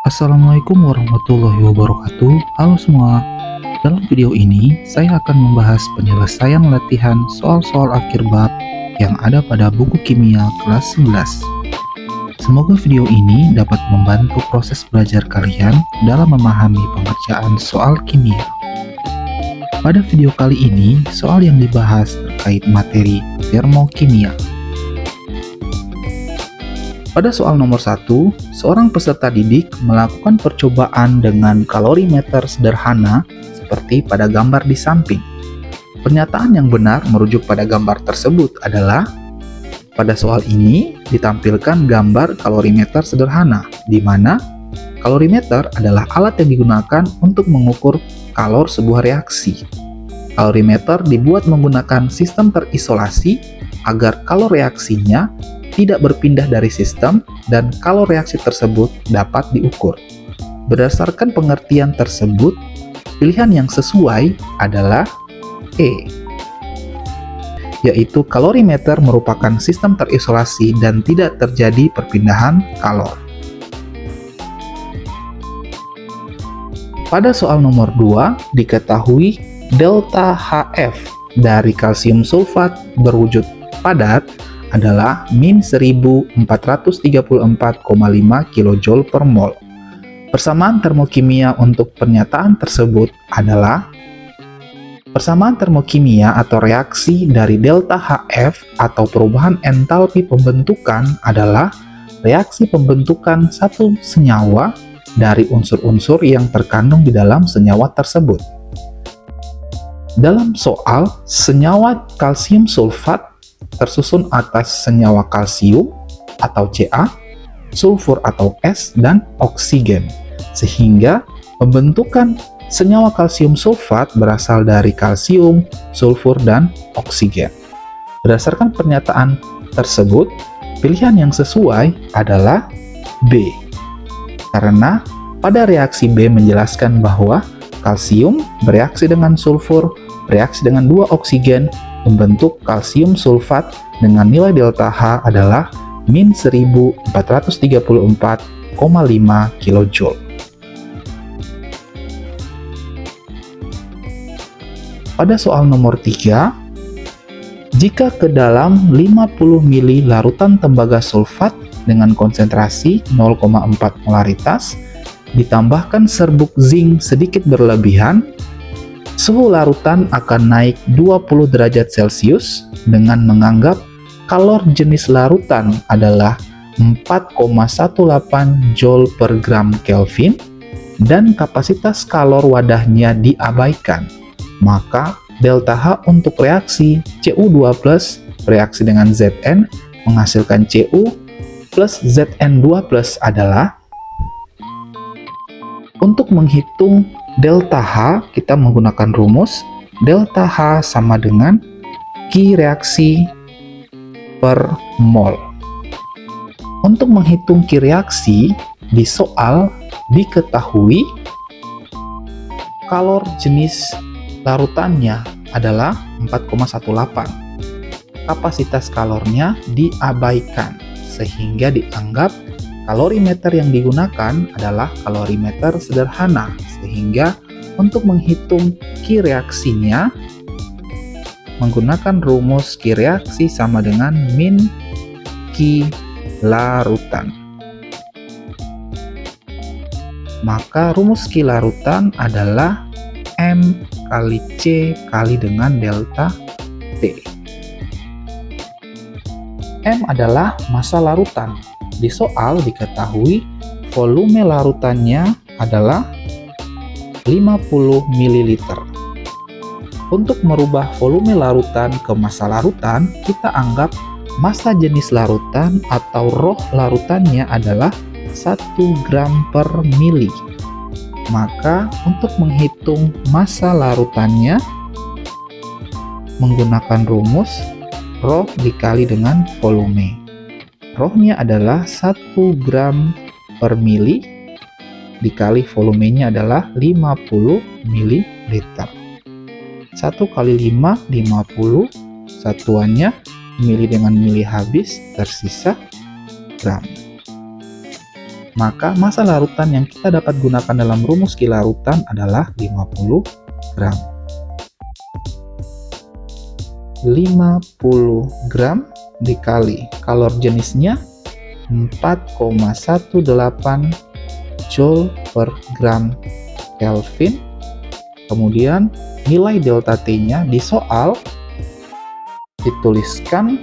Assalamualaikum warahmatullahi wabarakatuh. Halo semua. Dalam video ini, saya akan membahas penyelesaian latihan soal-soal akhir bab yang ada pada buku kimia kelas 11. Semoga video ini dapat membantu proses belajar kalian dalam memahami pengerjaan soal kimia. Pada video kali ini, soal yang dibahas terkait materi termokimia. Pada soal nomor 1, seorang peserta didik melakukan percobaan dengan kalorimeter sederhana seperti pada gambar di samping. Pernyataan yang benar merujuk pada gambar tersebut adalah, pada soal ini ditampilkan gambar kalorimeter sederhana, di mana kalorimeter adalah alat yang digunakan untuk mengukur kalor sebuah reaksi. Kalorimeter dibuat menggunakan sistem terisolasi agar kalor reaksinya tidak berpindah dari sistem dan kalor reaksi tersebut dapat diukur. Berdasarkan pengertian tersebut, pilihan yang sesuai adalah E, yaitu kalorimeter merupakan sistem terisolasi dan tidak terjadi perpindahan kalor. Pada soal nomor 2, diketahui delta HF dari kalsium sulfat berwujud padat adalah min 1434,5 kJ per mol. Persamaan termokimia untuk pernyataan tersebut adalah persamaan termokimia atau reaksi dari delta HF atau perubahan entalpi pembentukan adalah reaksi pembentukan satu senyawa dari unsur-unsur yang terkandung di dalam senyawa tersebut. Dalam soal, senyawa kalsium sulfat tersusun atas senyawa kalsium atau Ca, sulfur atau S, dan oksigen, sehingga pembentukan senyawa kalsium sulfat berasal dari kalsium, sulfur, dan oksigen. Berdasarkan pernyataan tersebut, pilihan yang sesuai adalah B, karena pada reaksi B menjelaskan bahwa kalsium bereaksi dengan sulfur, bereaksi dengan dua oksigen, membentuk kalsium sulfat dengan nilai delta H adalah min 1434,5 kJ. Pada soal nomor 3, jika ke dalam 50 ml larutan tembaga sulfat dengan konsentrasi 0,4 molaritas ditambahkan serbuk zinc sedikit berlebihan, suhu larutan akan naik 20 derajat Celcius dengan menganggap kalor jenis larutan adalah 4,18 Joule per gram Kelvin dan kapasitas kalor wadahnya diabaikan. Maka delta H untuk reaksi Cu2+ bereaksi dengan Zn menghasilkan Cu plus Zn2+ adalah, untuk menghitung delta H, kita menggunakan rumus delta H sama dengan Q reaksi per mol. Untuk menghitung Q reaksi, di soal diketahui kalor jenis larutannya adalah 4,18. Kapasitas kalornya diabaikan, sehingga dianggap kalorimeter yang digunakan adalah kalorimeter sederhana, sehingga untuk menghitung Q reaksinya menggunakan rumus Q reaksi sama dengan min Q larutan. Maka rumus Q larutan adalah M kali C kali dengan delta T. M adalah massa larutan. Di soal diketahui volume larutannya adalah 50 ml. Untuk merubah volume larutan ke massa larutan, kita anggap massa jenis larutan atau roh larutannya adalah 1 gram per mili. Maka untuk menghitung massa larutannya menggunakan rumus roh dikali dengan volume. Rohnya adalah 1 gram per mili dikali volumenya adalah 50 ml. 1 kali 5, 50. Satuannya mili dengan mili habis, tersisa gram. maka massa larutan yang kita dapat gunakan dalam rumus Q larutan adalah 50 gram. 50 gram dikali kalor jenisnya 4,18 joule per gram Kelvin. Kemudian nilai delta T-nya di soal dituliskan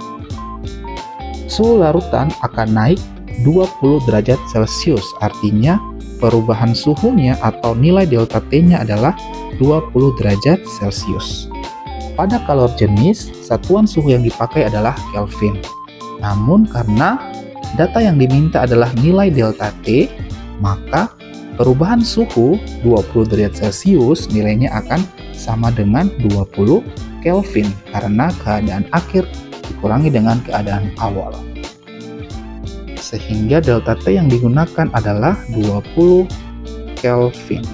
suhu larutan akan naik 20 derajat Celcius. Artinya perubahan suhunya atau nilai delta T-nya adalah 20 derajat Celcius. Pada kalor jenis, satuan suhu yang dipakai adalah Kelvin. Namun karena data yang diminta adalah nilai delta T, maka perubahan suhu 20 derajat Celcius nilainya akan sama dengan 20 Kelvin karena keadaan akhir dikurangi dengan keadaan awal. Sehingga delta T yang digunakan adalah 20 Kelvin.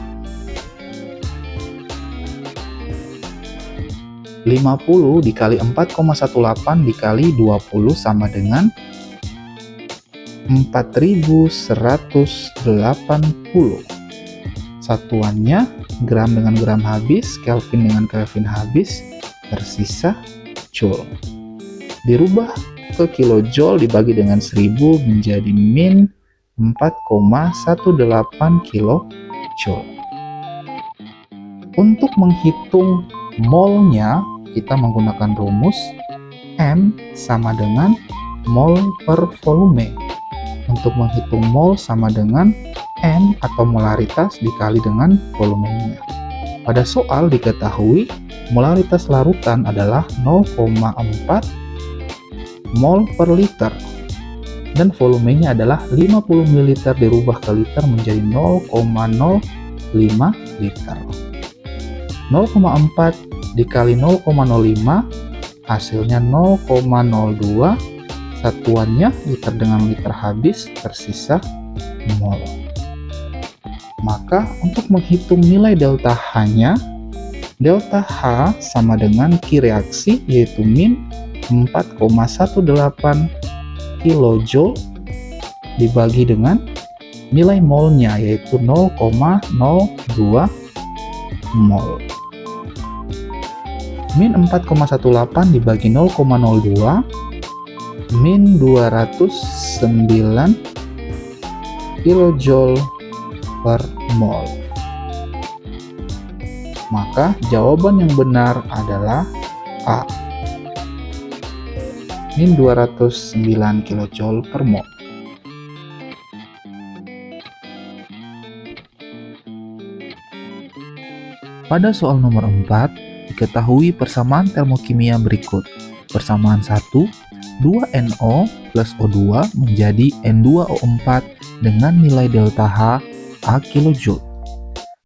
50 dikali 4,18 dikali 20 sama dengan 4180. Satuannya gram dengan gram habis, Kelvin dengan Kelvin habis, tersisa joule. Dirubah ke kilojoule dibagi dengan 1000 menjadi min 4,18 kilojoule. Untuk menghitung molnya, kita menggunakan rumus M sama dengan mol per volume. Untuk menghitung mol sama dengan M atau molaritas dikali dengan volumenya. Pada soal diketahui molaritas larutan adalah 0,4 mol per liter dan volumenya adalah 50 ml dirubah ke liter menjadi 0,05 liter. 0,4 dikali 0,05 hasilnya 0,02, satuannya liter dengan liter habis, tersisa mol. Maka untuk menghitung nilai delta H-nya, delta H sama dengan Q reaksi yaitu min 4,18 kilojoule dibagi dengan nilai molnya yaitu 0,02 mol. Min 4,18 dibagi 0,02 min 209 kilojoule per mol. Maka jawaban yang benar adalah A, min 209 kilojoule per mol. Pada soal nomor 4, diketahui persamaan termokimia berikut. Persamaan 1, 2NO plus O2 menjadi N2O4 dengan nilai delta H A kilojoule.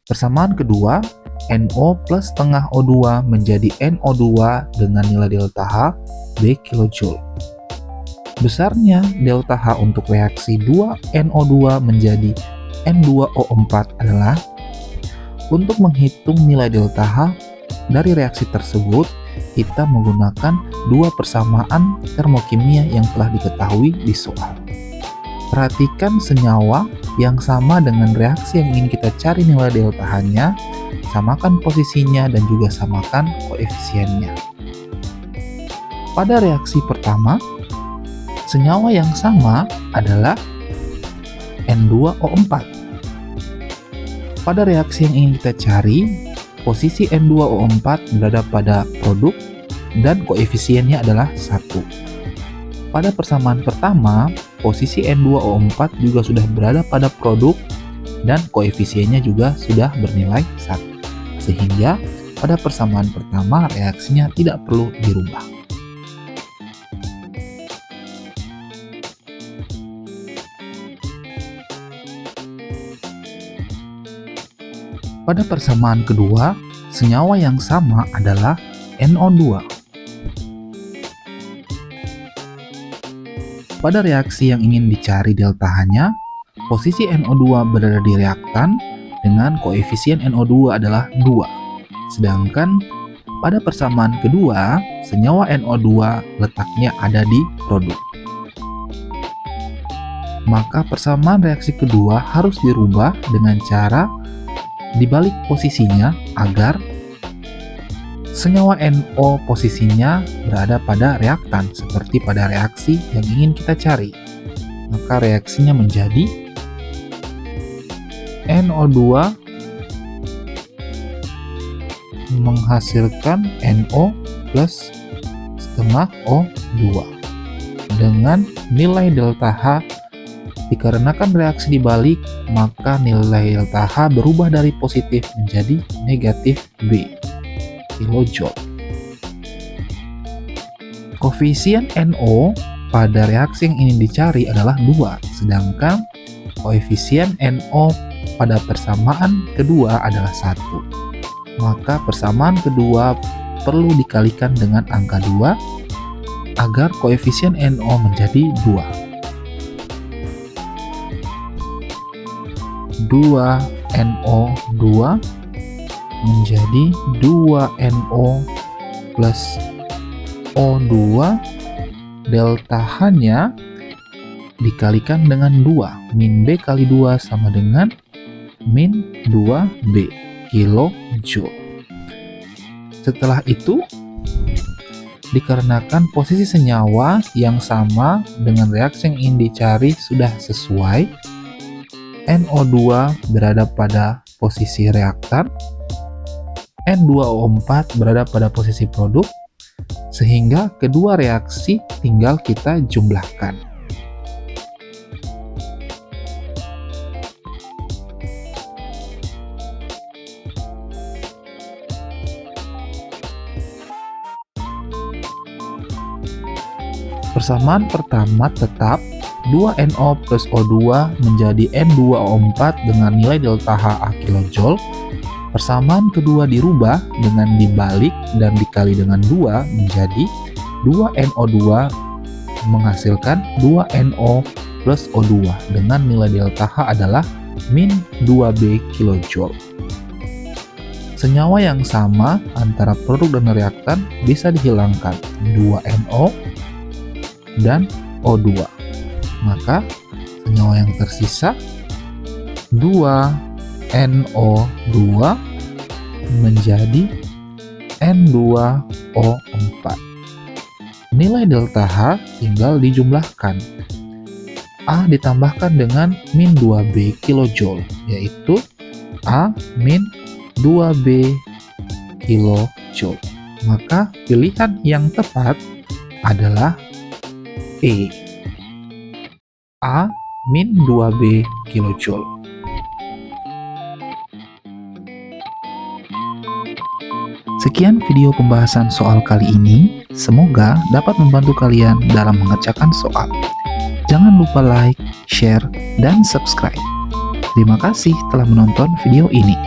Persamaan kedua, NO plus setengah O2 menjadi NO2 dengan nilai delta H B kilojoule. Besarnya delta H untuk reaksi 2NO2 menjadi N2O4 adalah. Untuk menghitung nilai delta H dari reaksi tersebut, kita menggunakan dua persamaan termokimia yang telah diketahui di soal. Perhatikan senyawa yang sama dengan reaksi yang ingin kita cari nilai delta H-nya, samakan posisinya dan juga samakan koefisiennya. Pada reaksi pertama, senyawa yang sama adalah N2O4. Pada reaksi yang ingin kita cari, posisi N2O4 berada pada produk dan koefisiennya adalah 1. Pada persamaan pertama, posisi N2O4 juga sudah berada pada produk dan koefisiennya juga sudah bernilai 1. Sehingga pada persamaan pertama reaksinya tidak perlu dirubah. Pada persamaan kedua, senyawa yang sama adalah NO2. Pada reaksi yang ingin dicari delta H-nya, posisi NO2 berada di reaktan dengan koefisien NO2 adalah 2. Sedangkan pada persamaan kedua, senyawa NO2 letaknya ada di produk. maka persamaan reaksi kedua harus dirubah dengan cara dibalik posisinya agar senyawa NO posisinya berada pada reaktan seperti pada reaksi yang ingin kita cari. Maka reaksinya menjadi NO2 menghasilkan NO plus setengah O2 dengan nilai delta H. Dikarenakan reaksi dibalik, maka nilai delta H berubah dari positif menjadi negatif B kilojoule. Koefisien NO pada reaksi yang ingin dicari adalah 2, sedangkan koefisien NO pada persamaan kedua adalah 1. Maka persamaan kedua perlu dikalikan dengan angka 2 agar koefisien NO menjadi 2. 2NO2 menjadi 2NO plus O2, delta H-nya dikalikan dengan 2. Min B kali 2 sama dengan min 2B kilojoule. Setelah itu, dikarenakan posisi senyawa yang sama dengan reaksi yang ingin dicari sudah sesuai, NO2 berada pada posisi reaktan, N2O4 berada pada posisi produk, sehingga kedua reaksi tinggal kita jumlahkan. Persamaan pertama tetap 2NO plus O2 menjadi N2O4 dengan nilai delta H kilojoule. Persamaan kedua dirubah dengan dibalik dan dikali dengan 2 menjadi 2NO2 menghasilkan 2NO plus O2 dengan nilai delta H adalah min 2B kilojoule. Senyawa yang sama antara produk dan reaktan bisa dihilangkan, 2NO dan O2. Maka senyawa yang tersisa 2NO2 menjadi N2O4. Nilai delta H tinggal dijumlahkan. A ditambahkan dengan min 2B kilojoule, yaitu A min 2B kilojoule. Maka pilihan yang tepat adalah E. A min 2B kilojoule. Sekian video pembahasan soal kali ini. Semoga dapat membantu kalian dalam mengerjakan soal. Jangan lupa like, share, dan subscribe. Terima kasih telah menonton video ini.